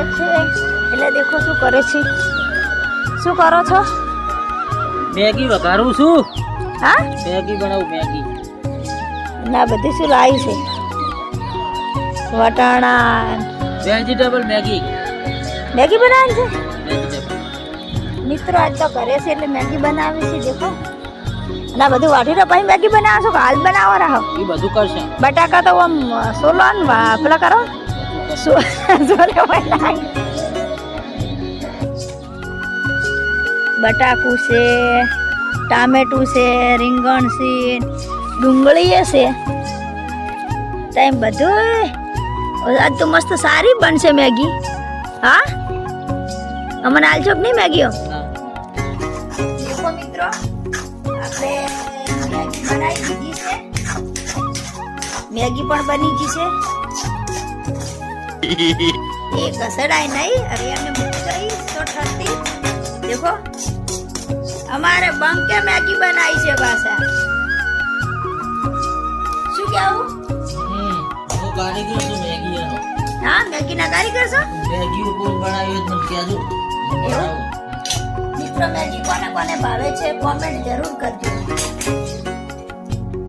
આવે છે એટલે દેખો શું કરે છે. શું કરો છો? મેગી વઘારું છું. હા મેગી બનાવું મેગી. ના બધી શું લાવી છે? વટાણા વેજીટેબલ મેગી. મેગી બનાવી છે વેજીટેબલ. મિત્રો. આજ તો કરે છે એટલે મેગી બનાવી છે. દેખો ના બધું વાટીને પછી મેગી બનાવો છો કે હાલ બનાવો રહો? એ બધું કરશે. બટાકા તો આમ સોલો ને પેલા કરો સોલે બનાવી. બટાકું છે, ટામેટું છે, રીંગણ છે, ડુંગળી છે, ટાઈમ બધું. આજ તો મસ્ત સારી બનશે મેગી. હા અમને આલજો કે નહીં મેગીઓ? દેખો મિત્રો આપણે મેગી બનાવી દીધી છે. મેગી પણ બની ગઈ છે. એ ઘસડાય નહીં હરિયાને મૂકી તો ઠરતી. દેખો અમારે બંકે મેગી બનાવી છે પાછા. શું કેવું? હું કારીગર છું મેગી એનો. હા મેગી ના કારીગર છો? મેગી કોણ બનાવી મને કહેજો. મિત્રો મેગી કોને કોને ભાવે છે કોમેન્ટ જરૂર કરજો.